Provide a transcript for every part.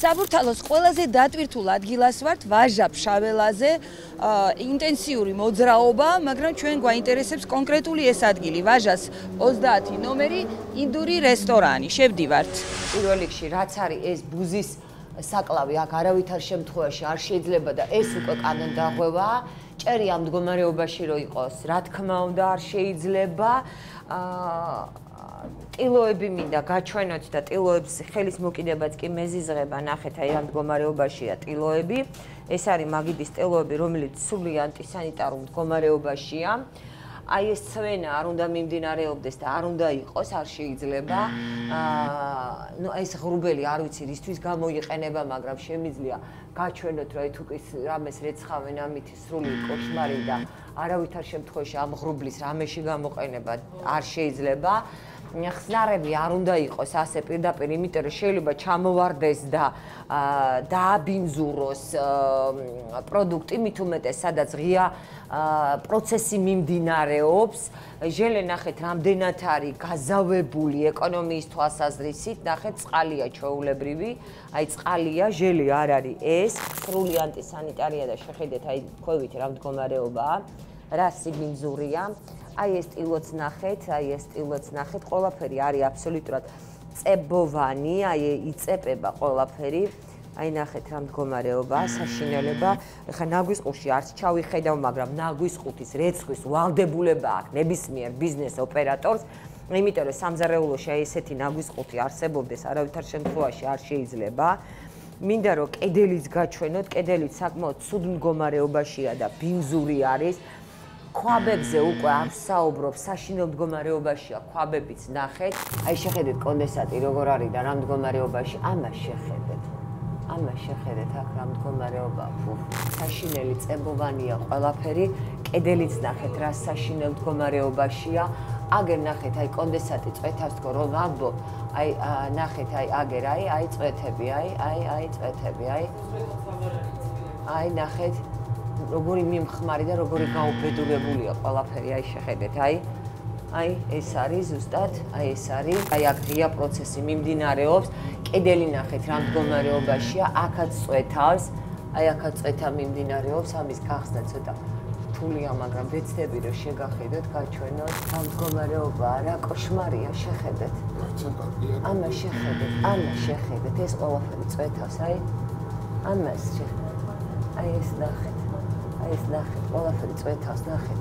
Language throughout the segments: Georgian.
საბურთალოს ყველაზე დატვირთულ ადგილას ვართ ვაჟა-ფშაველაზე, ინტენსიური მოძრაობა, მაგრამ ჩვენ გვაინტერესებს კონკრეტული ეს ადგილი, ვაჟას 30 ნომერი, ინდური რესტორანი. შევდივართ. პირველ რიგში, რაც არის ეს ბუზის საკლავი, აქ არავითარ შემთხვევაში არ შეიძლება და ეს უკვე კანონდაღვევაა. ჭერი ამ მდგომარეობაში რო იყოს, რა თქმა უნდა, არ შეიძლება. ტილოები მინდა გაჩვენოთ და ტილოებს ხელის მოკიდებაც კი მეზიზღება, ნახეთ, აი ამ მდგომარეობაშია ტილოები. ეს არის მაგიდის ტილოები, რომელიც სრული ანტისანიტარულ მდგომარეობაშია. აი ეს ცვენა არ უნდა მიმდინარეობდეს და არ უნდა იყოს, არ შეიძლება. ეს ღრუბელი არ ვიცი რისთვის გამოიყენება, მაგრამ შემიძლია გაჩვენოთ, რომ თუ კი რამეს რეცხავენ ამით სრული კოშმარი და არავითარ შემთხვევაში ამ ღრუბლის რამეში გამოყენება არ შეიძლება. ხსნარები არ უნდა იყოს ასე პირდაპირ, იმიტომ რომ შეიძლება ჩამოვარდეს და დააბინძუროს პროდუქტი, მით უმეტეს, სადაც ღია პროცესი მიმდინარეობს. ჟელე ნახეთ, რამდენად არის გაზავებული ეკონომიის თვალსაზრისით, ნახეთ, წყალია ჩვეულებრივი, აი წყალია, ჟელე არ არის ეს, სრული ანტისანიტარია და შეხედეთ, აი ქვევით რა მდგომარეობაა, რა სიბინძურია. აი ეს ტილოც ნახეთ, ყველაფერი არის აბსოლუტურად წებოვანი, აი იწებება ყველაფერი. აი ნახეთ რა მდგომარეობაა, საშინელება. ეხლა ნაგვის ყუთში არც ჩავიხედავ, მაგრამ ნაგვის ყუთის რეცხვის ვალდებულება აქვს ნებისმიერ ბიზნეს ოპერატორს, იმიტომ რომ სამზარეულოში აი ესეთი ნაგვის ყუთი არსებობდეს, არავითარ შემთხვევაში არ შეიძლება. მინდა რომ კედელიც გაჩვენოთ, კედელიც საკმაოდ ცუდ მდგომარეობაშია და ბინძური არის. ქვაბებზე უკვე არ ვსაუბრობ, საშინელ მდგომარეობაშია ქვაბებიც ნახეთ. აი შეხედეთ კონდენსატი როგორ არის და რა მდგომარეობაში, ამას შეხედეთ. აქ რა მდგომარეობაა, საშინელი წებოვანია ყველაფერი, კედელიც ნახეთ რა საშინელ მდგომარეობაშია. აგერ ნახეთ, აი კონდენსატი წვეთავს თქო რომ ვამბობ, აი ნახეთ, აი აგერ, აი წვეთები, აი წვეთები, აი ნახეთ როგორი მიმხმარი და როგორი გაუბედურებულია ყველაფერი, აი შეხედეთ, აი ეს არის ზუსტად, აი ეს არის, აი აქ ღია პროცესი მიმდინარეობს, კედელი ნახეთ რა მდგომარეობაშია, აქაც წვეთავს, აი აქაც წვეთა მიმდინარეობს, ამის გახსნა ცოტა რთულია, მაგრამ ვეცდები რომ შეგახედოთ, გაჩვენოთ, რა მდგომარეობაა, რა კოშმარია, შეხედეთ. ამას შეხედეთ, ეს ყველაფერი წვეთავს, აი ამას შეხედეთ, აი ეს ნახეთ. ეს ნახეთ, ყველაფერი წვეთავს, ნახეთ.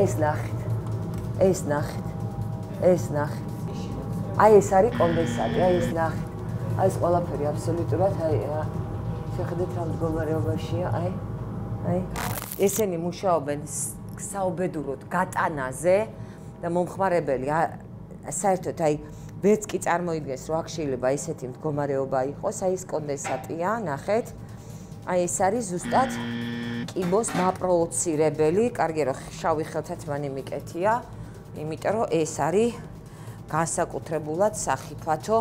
ეს ნახეთ. აი ეს არის კონდენსატი, აი ეს ნახეთ. აი ეს ყველაფერი აბსოლუტურად, აი შეხედეთ რა მდგომარეობაშია, აი. ესენი მუშაობენ საუბედუროდ გატანაზე და მომხმარებელი საერთოდ აი ვერც კი წარმოიდგენს, რომ აქ შეიძლება ესეთი მდგომარეობა იყოს, აი ეს კონდენსატია, ნახეთ. აი ეს არის ზუსტად კიბოს მაპროვოცირებელი, კარგი რომ შავი ხელთათმანი მიკეთია, იმიტომ რომ ეს არის განსაკუთრებულად სახიფათო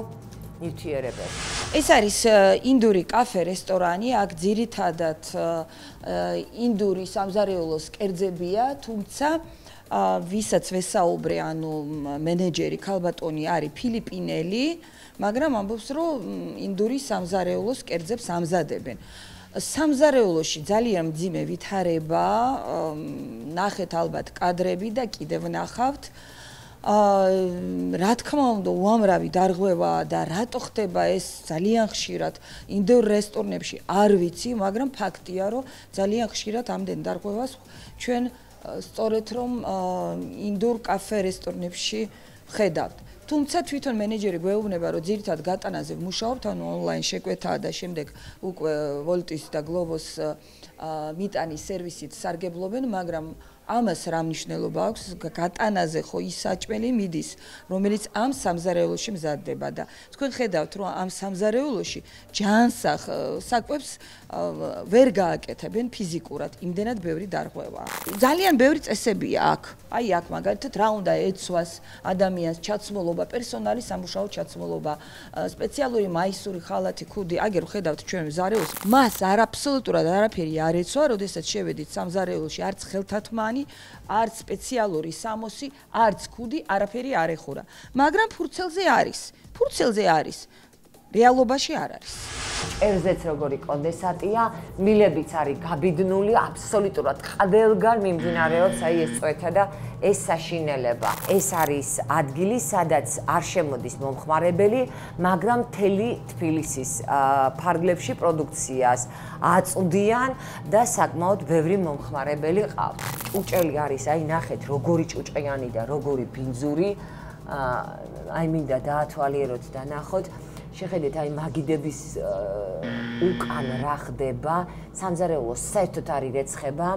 ნივთიერებები. ეს არის ინდური კაფე რესტორანი, აქ ძირითადად ინდური სამზარეულოს კერძებია, თუმცა ვისაც ვესაუბრე, ანუ მენეჯერი ქალბატონი არის ფილიპინელი, მაგრამ ამბობს, რომ ინდური სამზარეულოს კერძებს ამზადებენ. სამზარეულოში ძალიან მძიმე ვითარება, ნახეთ ალბათ კადრები და კიდევ ნახავთ. რა თქმა უნდა, უამრავი დარღვევაა და რატო ხდება ეს ძალიან ხშირად ინდურ რესტორნებში არ ვიცი, მაგრამ ფაქტია, რომ ძალიან ხშირად ამდენ დარღვევას ჩვენ სწორედ რომ ინდურ კაფე რესტორნებში ვხედავთ. თუმცა თვითონ მენეჯერი გვეუბნება, რომ ძირითადად გატანაზე ვმუშაობთ, ანუ ონლაინ შეკვეთაა და შემდეგ უკვე ვოლტის და გლობოს მიტანის სერვისით სარგებლობენ, მაგრამ ამას რა მნიშვნელობა აქვს? გატანაზე ხო ის საჭმელი მიდის, რომელიც ამ სამზარეულოში მზადდება და თქვენ ხედავთ, რომ ამ სამზარეულოში ჯანსაღ საკვებს ვერ გააკეთებენ ფიზიკურად, იმდენად ბევრი დარღვევაა. ძალიან ბევრი წესებია აქ. აი აქ მაგალითად რა უნდა ეცვას ადამიანს ჩაცმულობა, პერსონალის სამუშაო ჩაცმულობა, სპეციალური მაისური ხალათი, ქუდი, აგერ ხედავთ ჩვენ მზარეულს, მას აბსოლუტურად არაფერი არ ეცვა, როდესაც შევედით სამზარეულოში, არც ხელთათმანი, არც სპეციალური სამოსი, არც ქუდი, არაფერი არ ეხურა. მაგრამ ფურცელზე არის. რეალობაში არ არის. წერზეც როგორი კონდენსატია, მილებიც არის გაბიდნული, აბსოლუტურად ყდელგან მიმდინარეობს აი ეს წვეთა და ეს საშინელება. ეს არის ადგილი, სადაც არ შემოდის მომხმარებელი, მაგრამ მთელი თბილისის ფარგლებში პროდუქციას აწვდიან და საკმაოდ ბევრი მომხმარებელი ყავს. ჭუჭელი არის, აი ნახეთ, როგორი ჭუჭყიანი და როგორი ბინძური. აი მინდა დაათვალიეროთ და ნახოთ. შეხედეთ აი მაგიდების უკან რა ხდება, სამზარეულოს საერთოდ არის რეცხება,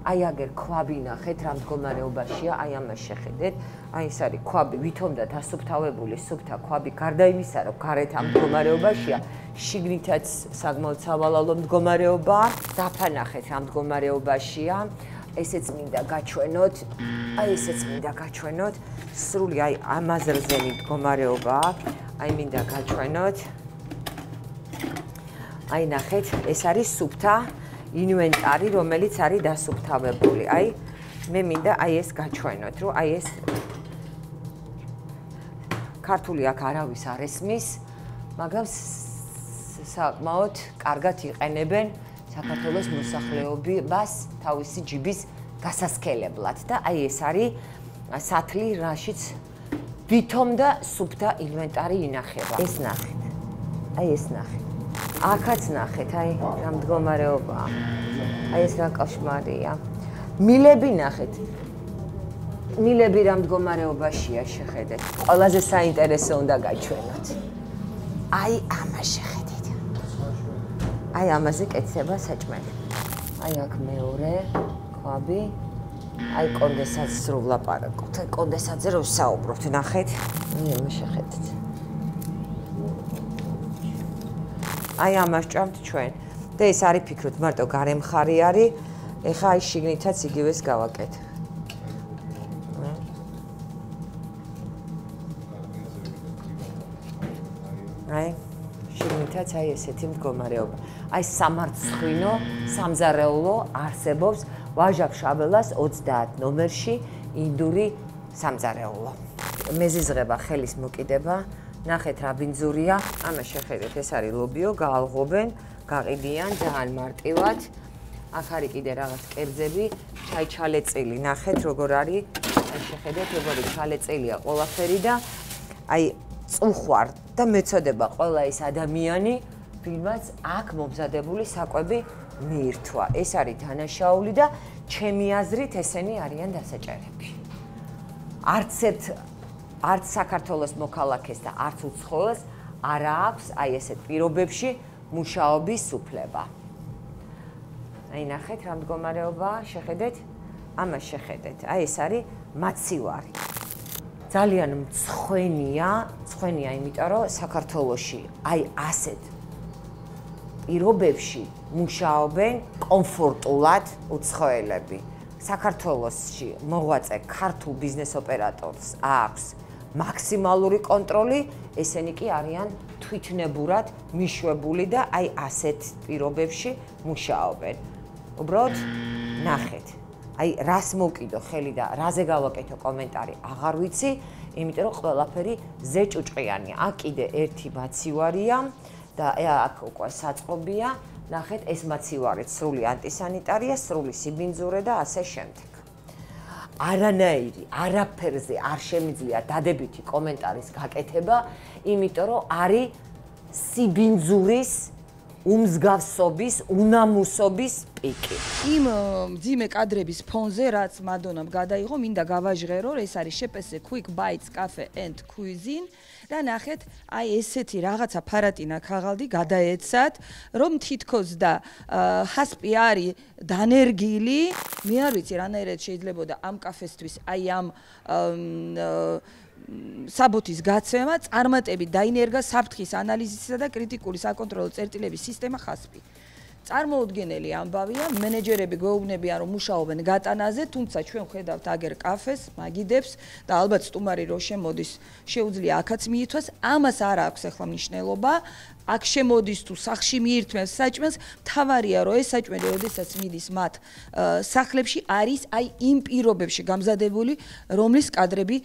აი აგერ ქვაბი ნახეთ რა მდგომარეობაშია, აი ამას შეხედეთ, აი ეს არის ქვაბი, ვითომ და დასუფთავებული სუფთა ქვაბი, გარდა იმისა, რომ გარეთ ამ მდგომარეობაშია, შიგნითაც საკმაოდ სავალალო მდგომარეობაა, დაფა ნახეთ რა მდგომარეობაშია, ესეც მინდა გაჩვენოთ, აი ესეც მინდა გაჩვენოთ, სრული აი ამაზრზენი მდგომარეობაა. აი მინდა გაჩვენოთ. აი ნახეთ, ეს არის სუფთა ინვენტარი, რომელიც არის დასუფთავებული. აი მე მინდა აი ეს გაჩვენოთ, რომ აი ეს ქართული აქ არავის არ ესმის, მაგრამ საკმაოდ კარგად იყენებენ საქართველოს მოსახლეობას თავისი ჯიბის გასასქელებლად და აი ეს არის სათლი, რაშიც ვითომ და სუფთა ინვენტარი ინახება. ეს ნახეთ. აი ეს ნახეთ. აქაც ნახეთ, აი რა მდგომარეობაა. აი ეს რა კოშმარია. მილები ნახეთ. მილები რა მდგომარეობაშია შეხედეთ. ყველაზე საინტერესო უნდა გაჩვენოთ. აი ამას შეხედეთ. აი ამაზე კეთდება საჭმელი. აი აქ მეორე ქვაბი. აი კონდენსატს სრულ ლაპარაკობთ. აი კონდენსატზე რო ვსაუბრობთ, ნახეთ. აი ამას შეხედეთ. აი ამას ჭამთ ჩვენ. და ეს არის ფიქრობთ, მარტო გარე მხარი არის. ეხა აი შიგნითაც იგივეს გავაკეთე. აი შიგნითაც აი ესეთი მდგომარეობა. აი სამარცხვინო სამზარეულო არსებობს ვაჟა-ფშაველას 30 ნომერში ინდური სამზარეულო. მეზიზღება ხელის მოკიდება, ნახეთ რა ბინძურია, ამას შეხედეთ, ეს არის ლობიო, გაალღობენ, გაყიდიან ძალიან მარტივად. აქ არის კიდე რაღაც კერძები, ჩაიჩალეწილი, ნახეთ როგორ არის, აი შეხედეთ როგორი ჩალეწილია ყველაფერი და აი წუხვარ და მეწოდება ყველა ის ადამიანი, ვინმაც აქ მომზადებული საკვები მიირთვა. ეს არის დანაშაული და ჩემი აზრით ესენი არიან დასაჭერები. არც საქართველოს მოქალაქეს და არც უცხოელს არ აქვს აი ესეთ პირობებში მუშაობის უფლება. აი ნახეთ რა მდგომარეობაა, შეხედეთ, ამას შეხედეთ. აი ეს არის მაცივარი. ძალიან მცხვენია, იმიტომ რომ საქართველოში აი ასეთ პირობებში მუშაობენ კომფორტულად უცხოელები. საქართველოში მოღვაწე ქართულ ბიზნეს ოპერატორს აქვს მაქსიმალური კონტროლი, ესენი კი არიან თვითნებურად მიშვებული და აი ასეთ პირობებში მუშაობენ. უბრალოდ ნახეთ. აი რას მოვკიდო ხელი და რაზე გავაკეთო კომენტარი აღარ ვიცი, იმიტომ რომ ყველაფერი ზეჭუჭყიანია. აქ კიდე ერთი მაცივარია და აქ უკვე საწყობია. ნახეთ, ეს მაცივარიც სრული ანტისანიტარია, სრული სიბინძურე და ასე შემდეგ. არანაირი, არაფერზე არ შემიძლია დადებითი კომენტარის გაკეთება, იმიტომ რომ არის სიბინძურის უმსგავსობის, უნამუსობის პიკი. იმ მძიმე კადრების ფონზე, რაც მადონამ გადაიღო, მინდა გავაჟღერო, ეს არის შეპესე Quick Bites Cafe and Cuisine და ნახეთ, აი ესეთი რაღაცა ფარატინა ქაღალდი გადაეცათ, რომ თითქოს და ჰასპი არის დანერგილი, მე არ ვიცი რანაირად შეიძლებოდა ამ კაფესთვის აი ამ საბუთის გაცემა, წარმატებით დაინერგა საფრთხის ანალიზისა და კრიტიკული საკონტროლო წერტილების სისტემა ხასპი. წარმოუდგენელი ამბავია, მენეჯერები გვეუბნებიან, რომ მუშაობენ გატანაზე, თუმცა ჩვენ ვხედავთ აგერ კაფეს, მაგიდებს და ალბათ სტუმარი რო შემოდის, შეუძლია აქაც მიითვას, ამას არ აქვს ახლა მნიშვნელობა. აქ შემოდის თუ სახლში მიირთმევს საჭმელს, მთავარია რომ ეს საჭმელი როდესაც მიდის მათ სახლებში არის აი იმ პირობებში გამზადებული, რომლის კადრები